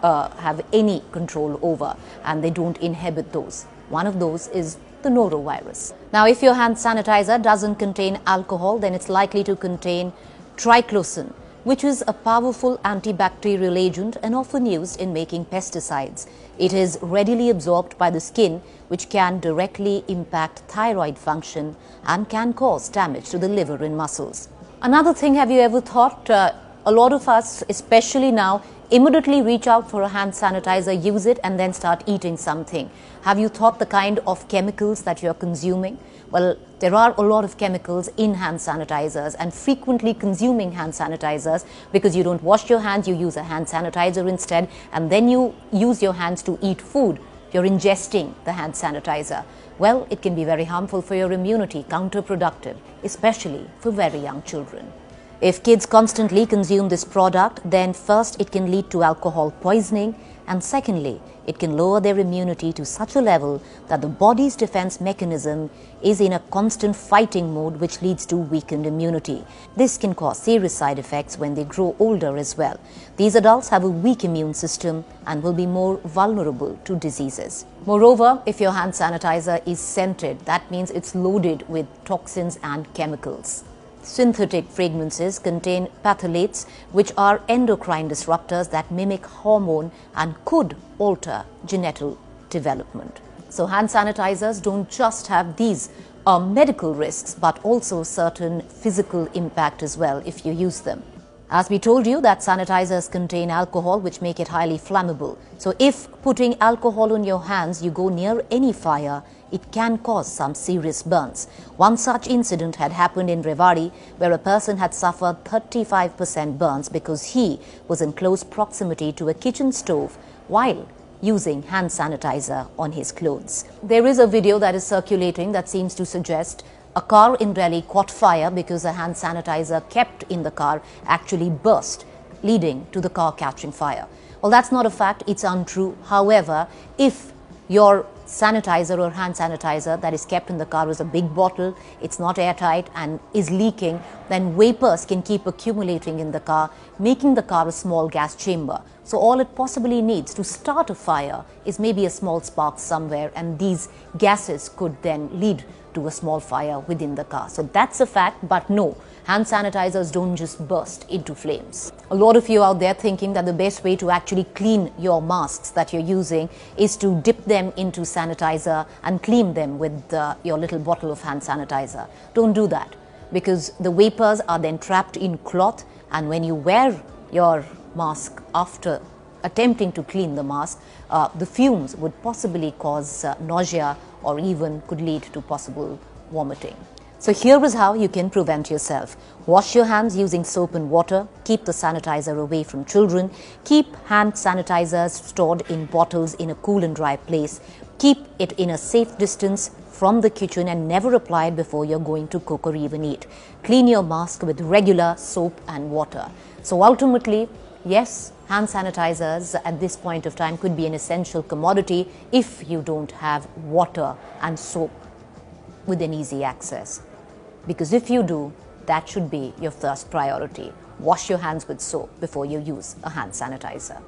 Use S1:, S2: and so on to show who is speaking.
S1: have any control over, and they don't inhibit those. One of those is the norovirus. Now, if your hand sanitizer doesn't contain alcohol, then it's likely to contain triclosan, which is a powerful antibacterial agent and often used in making pesticides. It is readily absorbed by the skin, which can directly impact thyroid function and can cause damage to the liver and muscles. Another thing, have you ever thought, a lot of us, especially now, immediately reach out for a hand sanitizer, use it, and then start eating something. Have you thought the kind of chemicals that you're consuming? Well, there are a lot of chemicals in hand sanitizers, and frequently consuming hand sanitizers because you don't wash your hands, you use a hand sanitizer instead, and then you use your hands to eat food. You're ingesting the hand sanitizer. Well, it can be very harmful for your immunity, counterproductive, especially for very young children. If kids constantly consume this product, then first it can lead to alcohol poisoning, and secondly, it can lower their immunity to such a level that the body's defense mechanism is in a constant fighting mode, which leads to weakened immunity. This can cause serious side effects when they grow older as well. These adults have a weak immune system and will be more vulnerable to diseases. Moreover, if your hand sanitizer is scented, that means it's loaded with toxins and chemicals. Synthetic fragrances contain phthalates, which are endocrine disruptors that mimic hormone and could alter genital development. So hand sanitizers don't just have these medical risks, but also certain physical impact as well if you use them. As we told you, that sanitizers contain alcohol, which make it highly flammable. So if putting alcohol on your hands, you go near any fire, it can cause some serious burns. One such incident had happened in Rewari, where a person had suffered 35% burns because he was in close proximity to a kitchen stove while using hand sanitizer on his clothes. There is a video that is circulating that seems to suggest a car in Delhi caught fire because a hand sanitizer kept in the car actually burst, leading to the car catching fire. Well, that's not a fact, it's untrue. However, if your sanitizer or hand sanitizer that is kept in the car is a big bottle, it's not airtight and is leaking, then vapors can keep accumulating in the car, making the car a small gas chamber. So all it possibly needs to start a fire is maybe a small spark somewhere, and these gases could then lead to a small fire within the car. So that's a fact, but no, hand sanitizers don't just burst into flames. A lot of you out there thinking that the best way to actually clean your masks that you're using is to dip them into sanitizer and clean them with your little bottle of hand sanitizer. Don't do that, because the vapors are then trapped in cloth, and when you wear your mask after attempting to clean the mask, the fumes would possibly cause nausea or even could lead to possible vomiting. So here is how you can prevent yourself. Wash your hands using soap and water. Keep the sanitizer away from children. Keep hand sanitizers stored in bottles in a cool and dry place. Keep it in a safe distance from the kitchen and never apply it before you're going to cook or even eat. Clean your mask with regular soap and water. So ultimately, yes, hand sanitizers at this point of time could be an essential commodity if you don't have water and soap within easy access. Because if you do, that should be your first priority. Wash your hands with soap before you use a hand sanitizer.